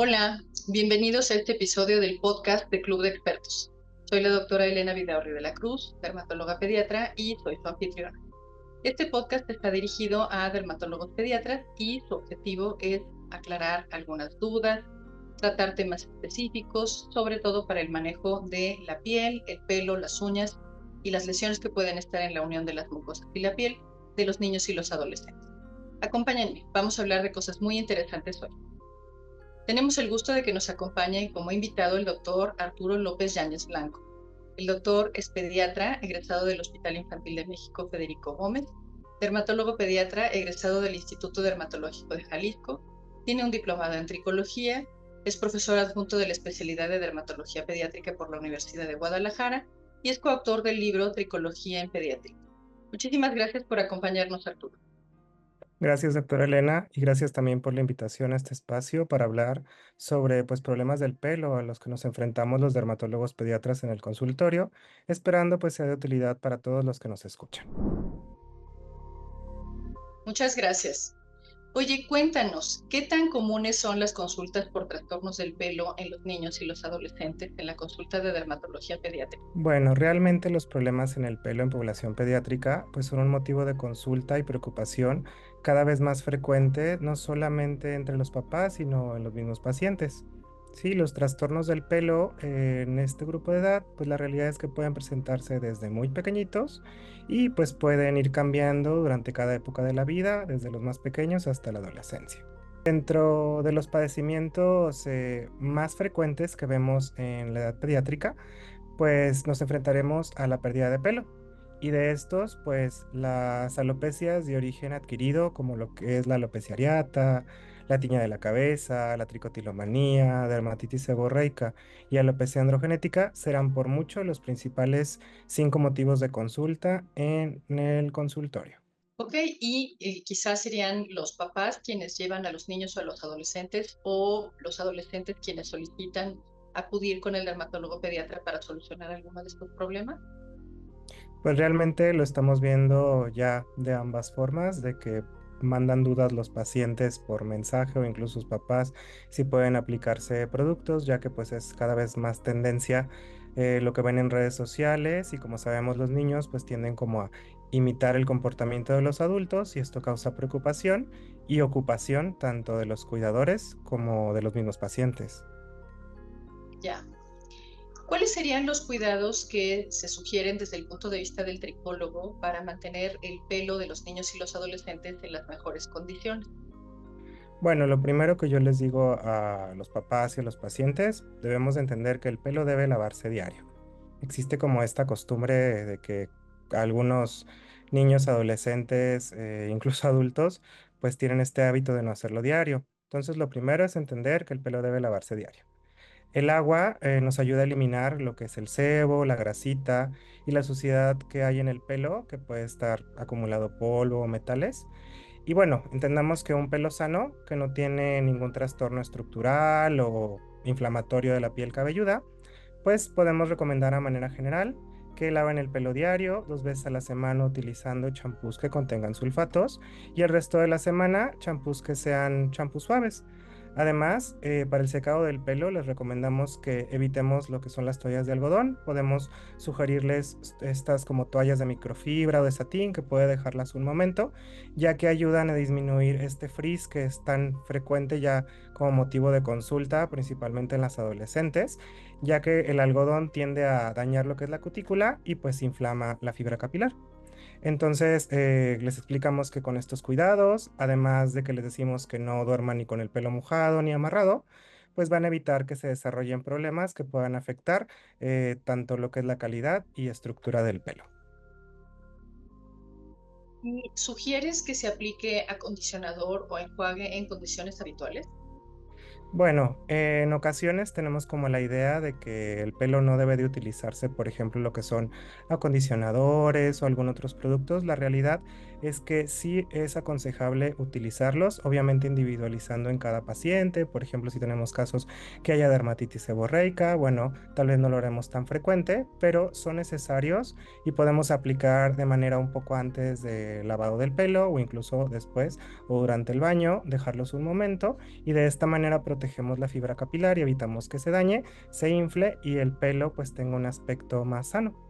Hola, bienvenidos a este episodio del podcast de Club de Expertos. Soy la doctora Elena Vidaurri de la Cruz, dermatóloga pediatra y soy su anfitriona. Este podcast está dirigido a dermatólogos pediatras y su objetivo es aclarar algunas dudas, tratar temas específicos, sobre todo para el manejo de la piel, el pelo, las uñas y las lesiones que pueden estar en la unión de las mucosas y la piel de los niños y los adolescentes. Acompáñenme, vamos a hablar de cosas muy interesantes hoy. Tenemos el gusto de que nos acompañe como invitado el doctor Arturo López Yáñez Blanco. El doctor es pediatra, egresado del Hospital Infantil de México Federico Gómez, dermatólogo pediatra, egresado del Instituto Dermatológico de Jalisco, tiene un diplomado en tricología, es profesor adjunto de la especialidad de dermatología pediátrica por la Universidad de Guadalajara y es coautor del libro Tricología en Pediatría. Muchísimas gracias por acompañarnos, Arturo. Gracias, doctora Elena, y gracias también por la invitación a este espacio para hablar sobre problemas del pelo a los que nos enfrentamos los dermatólogos pediatras en el consultorio, esperando sea de utilidad para todos los que nos escuchan. Muchas gracias. Oye, cuéntanos, ¿qué tan comunes son las consultas por trastornos del pelo en los niños y los adolescentes en la consulta de dermatología pediátrica? Bueno, realmente los problemas en el pelo en población pediátrica son un motivo de consulta y preocupación cada vez más frecuente, no solamente entre los papás, sino en los mismos pacientes. Sí, los trastornos del pelo en este grupo de edad, la realidad es que pueden presentarse desde muy pequeñitos y pueden ir cambiando durante cada época de la vida, desde los más pequeños hasta la adolescencia. Dentro de los padecimientos más frecuentes que vemos en la edad pediátrica, nos enfrentaremos a la pérdida de pelo. Y de estos, las alopecias de origen adquirido, como lo que es la alopecia areata, la tiña de la cabeza, la tricotilomanía, dermatitis seborreica y alopecia androgenética, serán por mucho los principales 5 motivos de consulta en el consultorio. Ok, y quizás serían los papás quienes llevan a los niños o a los adolescentes o los adolescentes quienes solicitan acudir con el dermatólogo pediatra para solucionar alguno de estos problemas. Pues realmente lo estamos viendo ya de ambas formas, de que mandan dudas los pacientes por mensaje o incluso sus papás si pueden aplicarse productos, ya que es cada vez más tendencia lo que ven en redes sociales y como sabemos los niños tienden como a imitar el comportamiento de los adultos y esto causa preocupación y ocupación tanto de los cuidadores como de los mismos pacientes. Ya. ¿Cuáles serían los cuidados que se sugieren desde el punto de vista del tricólogo para mantener el pelo de los niños y los adolescentes en las mejores condiciones? Bueno, lo primero que yo les digo a los papás y a los pacientes, debemos de entender que el pelo debe lavarse diario. Existe como esta costumbre de que algunos niños, adolescentes, incluso adultos, tienen este hábito de no hacerlo diario. Entonces, lo primero es entender que el pelo debe lavarse diario. El agua nos ayuda a eliminar lo que es el sebo, la grasita y la suciedad que hay en el pelo, que puede estar acumulado polvo o metales. Y bueno, entendamos que un pelo sano, que no tiene ningún trastorno estructural o inflamatorio de la piel cabelluda, podemos recomendar a manera general que laven el pelo diario, 2 veces a la semana utilizando champús que contengan sulfatos y el resto de la semana champús que sean champús suaves. Además, para el secado del pelo les recomendamos que evitemos lo que son las toallas de algodón. Podemos sugerirles estas como toallas de microfibra o de satín que puede dejarlas un momento, ya que ayudan a disminuir este frizz que es tan frecuente ya como motivo de consulta, principalmente en las adolescentes, ya que el algodón tiende a dañar lo que es la cutícula y inflama la fibra capilar. Entonces, les explicamos que con estos cuidados, además de que les decimos que no duerman ni con el pelo mojado ni amarrado, van a evitar que se desarrollen problemas que puedan afectar tanto lo que es la calidad y estructura del pelo. ¿Y sugieres que se aplique acondicionador o enjuague en condiciones habituales? Bueno, en ocasiones tenemos como la idea de que el pelo no debe de utilizarse, por ejemplo, lo que son acondicionadores o algún otros productos. La realidad es que sí es aconsejable utilizarlos, obviamente individualizando en cada paciente. Por ejemplo, si tenemos casos que haya dermatitis seborreica, bueno, tal vez no lo haremos tan frecuente, pero son necesarios y podemos aplicar de manera un poco antes del lavado del pelo o incluso después o durante el baño, dejarlos un momento y de esta manera protegemos la fibra capilar y evitamos que se dañe, se infle y el pelo pues tenga un aspecto más sano.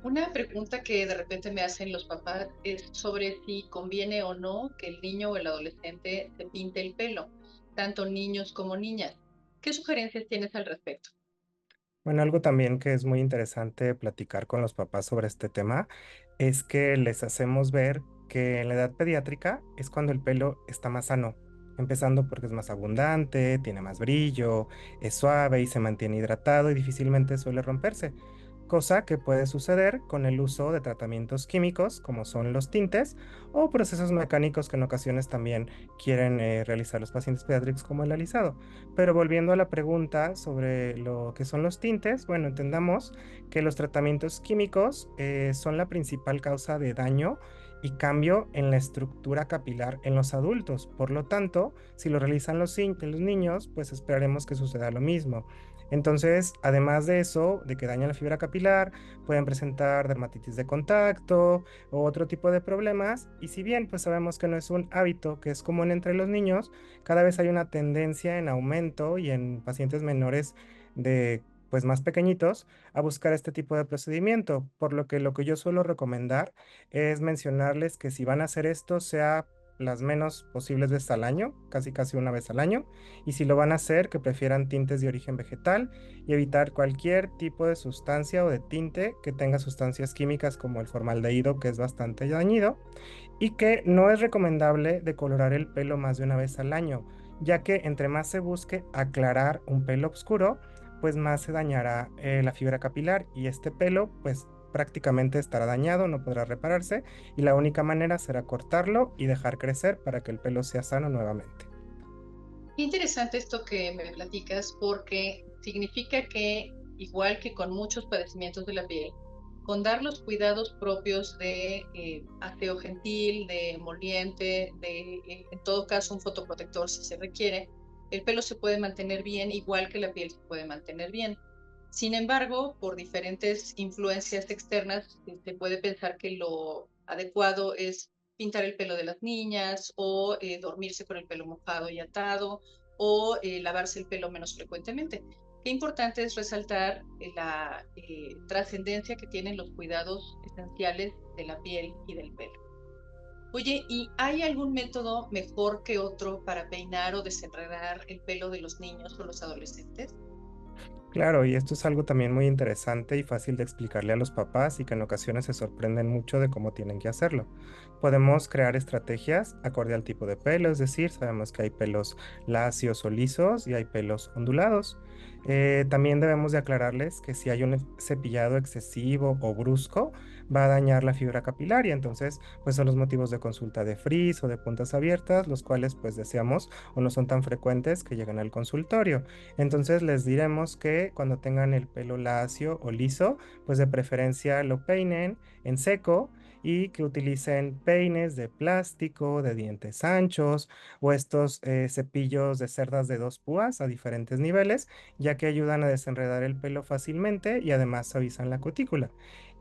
Una pregunta que de repente me hacen los papás es sobre si conviene o no que el niño o el adolescente se pinte el pelo, tanto niños como niñas. ¿Qué sugerencias tienes al respecto? Bueno, algo también que es muy interesante platicar con los papás sobre este tema es que les hacemos ver que en la edad pediátrica es cuando el pelo está más sano, empezando porque es más abundante, tiene más brillo, es suave y se mantiene hidratado y difícilmente suele romperse, cosa que puede suceder con el uso de tratamientos químicos como son los tintes o procesos mecánicos que en ocasiones también quieren realizar los pacientes pediátricos como el alisado. Pero volviendo a la pregunta sobre lo que son los tintes, bueno, entendamos que los tratamientos químicos son la principal causa de daño y cambio en la estructura capilar en los adultos. Por lo tanto, si lo realizan los niños, pues esperaremos que suceda lo mismo. Entonces, además de eso, de que dañan la fibra capilar, pueden presentar dermatitis de contacto o otro tipo de problemas. Y si bien, pues sabemos que no es un hábito que es común entre los niños, cada vez hay una tendencia en aumento y en pacientes menores de pues más pequeñitos a buscar este tipo de procedimiento, por lo que yo suelo recomendar es mencionarles que si van a hacer esto sea las menos posibles veces al año, casi casi una vez al año, y si lo van a hacer que prefieran tintes de origen vegetal y evitar cualquier tipo de sustancia o de tinte que tenga sustancias químicas como el formaldehído, que es bastante dañino y que no es recomendable decolorar el pelo más de una vez al año, ya que entre más se busque aclarar un pelo oscuro, pues más se dañará la fibra capilar y este pelo pues prácticamente estará dañado, no podrá repararse y la única manera será cortarlo y dejar crecer para que el pelo sea sano nuevamente. Qué interesante esto que me platicas porque significa que, igual que con muchos padecimientos de la piel, con dar los cuidados propios de aseo gentil, de emoliente, de en todo caso un fotoprotector si se requiere, el pelo se puede mantener bien igual que la piel se puede mantener bien. Sin embargo, por diferentes influencias externas, se puede pensar que lo adecuado es pintar el pelo de las niñas o dormirse con el pelo mojado y atado o lavarse el pelo menos frecuentemente. Qué importante es resaltar la trascendencia que tienen los cuidados esenciales de la piel y del pelo. Oye, ¿y hay algún método mejor que otro para peinar o desenredar el pelo de los niños o los adolescentes? Claro, y esto es algo también muy interesante y fácil de explicarle a los papás y que en ocasiones se sorprenden mucho de cómo tienen que hacerlo. Podemos crear estrategias acorde al tipo de pelo, es decir, sabemos que hay pelos lacios o lisos y hay pelos ondulados. También debemos de aclararles que si hay un cepillado excesivo o brusco, va a dañar la fibra capilar y entonces pues son los motivos de consulta de frizz o de puntas abiertas, los cuales pues deseamos o no son tan frecuentes que lleguen al consultorio. Entonces les diremos que cuando tengan el pelo lacio o liso, pues de preferencia lo peinen en seco y que utilicen peines de plástico, de dientes anchos o estos cepillos de cerdas de dos púas a diferentes niveles, ya que ayudan a desenredar el pelo fácilmente y además suavizan la cutícula.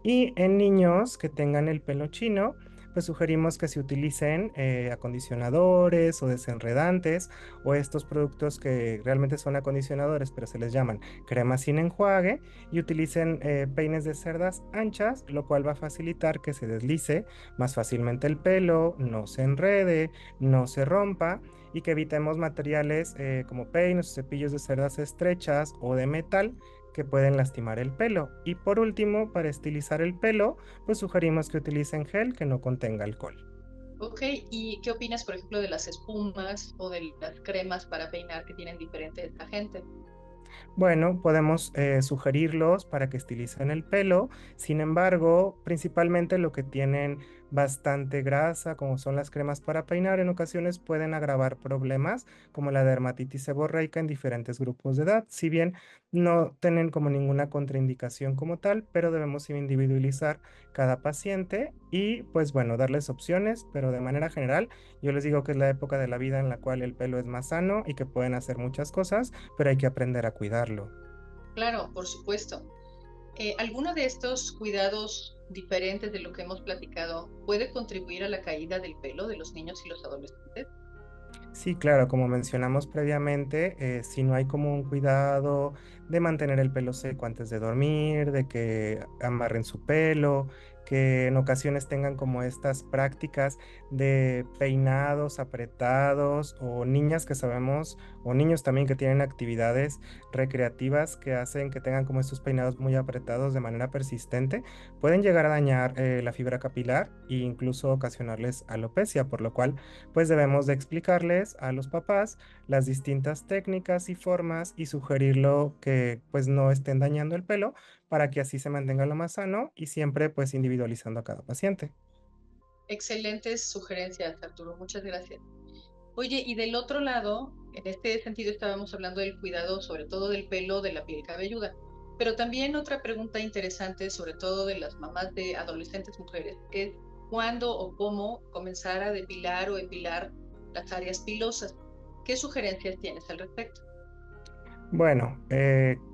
Y en niños que tengan el pelo chino, pues sugerimos que se utilicen acondicionadores o desenredantes o estos productos que realmente son acondicionadores, pero se les llaman cremas sin enjuague y utilicen peines de cerdas anchas, lo cual va a facilitar que se deslice más fácilmente el pelo, no se enrede, no se rompa y que evitemos materiales como peines o cepillos de cerdas estrechas o de metal que pueden lastimar el pelo. Y por último, para estilizar el pelo, pues sugerimos que utilicen gel que no contenga alcohol. Ok, ¿y qué opinas, por ejemplo, de las espumas o de las cremas para peinar que tienen diferentes agentes? Bueno, podemos sugerirlos para que estilicen el pelo, sin embargo, principalmente lo que tienen bastante grasa, como son las cremas para peinar, en ocasiones pueden agravar problemas como la dermatitis seborreica en diferentes grupos de edad. Si bien no tienen como ninguna contraindicación como tal, pero debemos individualizar cada paciente y pues bueno, darles opciones, pero de manera general yo les digo que es la época de la vida en la cual el pelo es más sano y que pueden hacer muchas cosas, pero hay que aprender a cuidarlo. Claro, por supuesto. ¿Alguno de estos cuidados diferentes de lo que hemos platicado puede contribuir a la caída del pelo de los niños y los adolescentes? Sí, claro, como mencionamos previamente, si no hay como un cuidado de mantener el pelo seco antes de dormir, de que amarren su pelo, que en ocasiones tengan como estas prácticas de peinados apretados o niñas que sabemos, o niños también que tienen actividades recreativas que hacen que tengan como estos peinados muy apretados de manera persistente, pueden llegar a dañar la fibra capilar e incluso ocasionarles alopecia, por lo cual pues debemos de explicarles a los papás las distintas técnicas y formas y sugerirlo que pues no estén dañando el pelo para que así se mantenga lo más sano y siempre pues individualizando a cada paciente. Excelentes sugerencias, Arturo. Muchas gracias. Oye, y del otro lado, en este sentido estábamos hablando del cuidado, sobre todo del pelo, de la piel cabelluda. Pero también otra pregunta interesante, sobre todo de las mamás de adolescentes mujeres, es cuándo o cómo comenzar a depilar o epilar las áreas pilosas. ¿Qué sugerencias tienes al respecto? Bueno,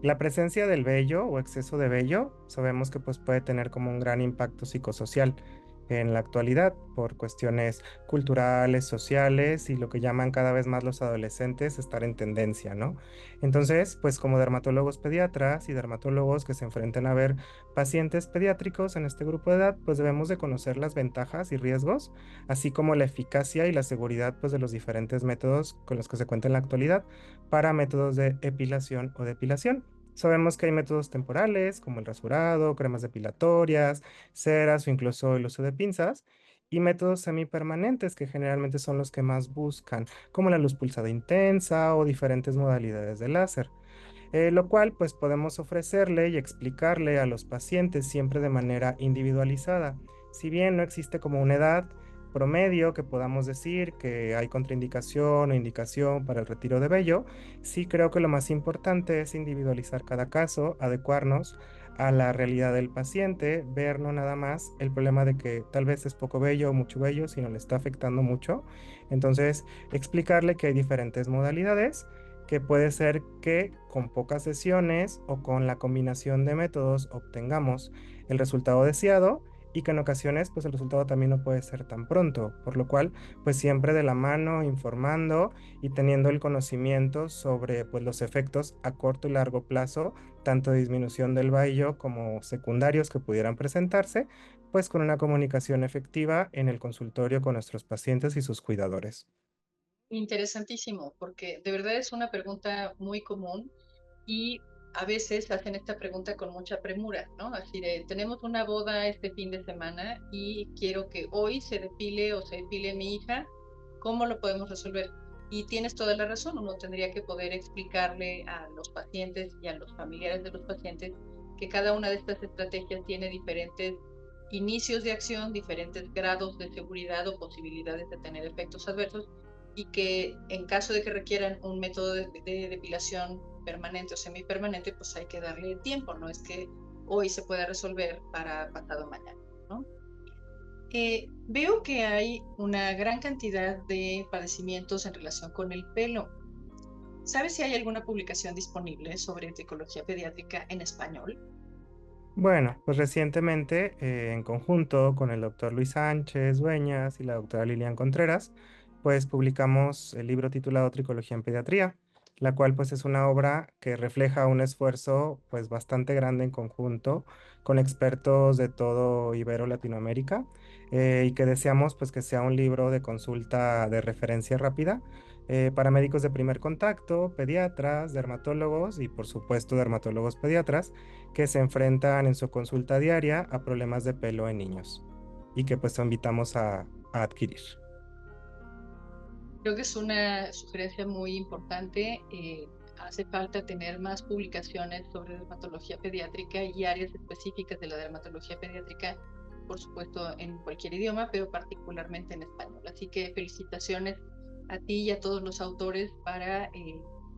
la presencia del vello o exceso de vello sabemos que pues puede tener como un gran impacto psicosocial en la actualidad por cuestiones culturales, sociales y lo que llaman cada vez más los adolescentes estar en tendencia, ¿no? Entonces, pues como dermatólogos pediatras y dermatólogos que se enfrenten a ver pacientes pediátricos en este grupo de edad, pues debemos de conocer las ventajas y riesgos, así como la eficacia y la seguridad pues de los diferentes métodos con los que se cuenta en la actualidad para métodos de epilación o depilación. Sabemos que hay métodos temporales como el rasurado, cremas depilatorias, ceras o incluso el uso de pinzas, y métodos semipermanentes que generalmente son los que más buscan, como la luz pulsada intensa o diferentes modalidades de láser, lo cual pues podemos ofrecerle y explicarle a los pacientes siempre de manera individualizada. Si bien no existe como una edad promedio que podamos decir que hay contraindicación o indicación para el retiro de vello, sí creo que lo más importante es individualizar cada caso, adecuarnos a la realidad del paciente, ver no nada más el problema de que tal vez es poco vello o mucho vello, sino le está afectando mucho. Entonces, explicarle que hay diferentes modalidades, que puede ser que con pocas sesiones o con la combinación de métodos obtengamos el resultado deseado y que en ocasiones pues el resultado también no puede ser tan pronto, por lo cual pues siempre de la mano informando y teniendo el conocimiento sobre pues los efectos a corto y largo plazo, tanto de disminución del vello como secundarios que pudieran presentarse, pues con una comunicación efectiva en el consultorio con nuestros pacientes y sus cuidadores. Interesantísimo, porque de verdad es una pregunta muy común y a veces hacen esta pregunta con mucha premura, ¿no? Así de, tenemos una boda este fin de semana y quiero que hoy se depile o se depile mi hija, ¿cómo lo podemos resolver? Y tienes toda la razón, uno tendría que poder explicarle a los pacientes y a los familiares de los pacientes que cada una de estas estrategias tiene diferentes inicios de acción, diferentes grados de seguridad o posibilidades de tener efectos adversos y que en caso de que requieran un método de depilación permanente o semipermanente, pues hay que darle tiempo, no es que hoy se pueda resolver para pasado mañana, ¿no? Veo que hay una gran cantidad de padecimientos en relación con el pelo. ¿Sabes si hay alguna publicación disponible sobre tricología pediátrica en español? Bueno, pues recientemente, en conjunto con el doctor Luis Sánchez Dueñas y la doctora Lilian Contreras, pues publicamos el libro titulado Tricología en Pediatría, la cual pues es una obra que refleja un esfuerzo pues bastante grande en conjunto con expertos de todo Ibero Latinoamérica, y que deseamos pues que sea un libro de consulta de referencia rápida para médicos de primer contacto, pediatras, dermatólogos y por supuesto dermatólogos pediatras que se enfrentan en su consulta diaria a problemas de pelo en niños y que pues te invitamos a adquirir. Creo que es una sugerencia muy importante. Hace falta tener más publicaciones sobre dermatología pediátrica y áreas específicas de la dermatología pediátrica por supuesto, en cualquier idioma, pero particularmente en español. Así que felicitaciones a ti y a todos los autores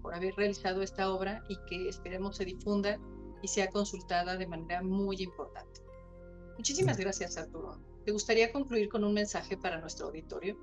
por haber realizado esta obra y que esperemos se difunda y sea consultada de manera muy importante. Muchísimas gracias, Arturo. ¿Te gustaría concluir con un mensaje para nuestro auditorio?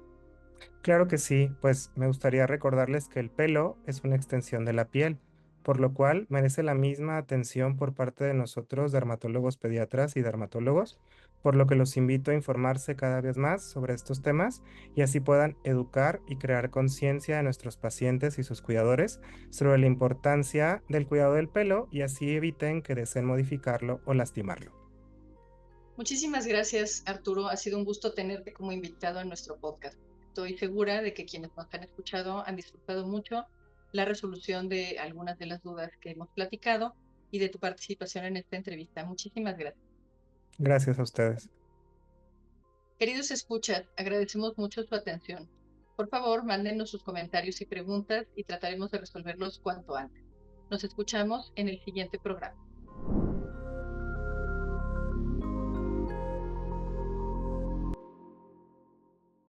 Claro que sí, pues me gustaría recordarles que el pelo es una extensión de la piel, por lo cual merece la misma atención por parte de nosotros, dermatólogos pediatras y dermatólogos, por lo que los invito a informarse cada vez más sobre estos temas y así puedan educar y crear conciencia de nuestros pacientes y sus cuidadores sobre la importancia del cuidado del pelo y así eviten que deseen modificarlo o lastimarlo. Muchísimas gracias, Arturo. Ha sido un gusto tenerte como invitado en nuestro podcast. Estoy segura de que quienes nos han escuchado han disfrutado mucho la resolución de algunas de las dudas que hemos platicado y de tu participación en esta entrevista. Muchísimas gracias. Gracias a ustedes. Queridos escuchas, agradecemos mucho su atención. Por favor, mándenos sus comentarios y preguntas y trataremos de resolverlos cuanto antes. Nos escuchamos en el siguiente programa.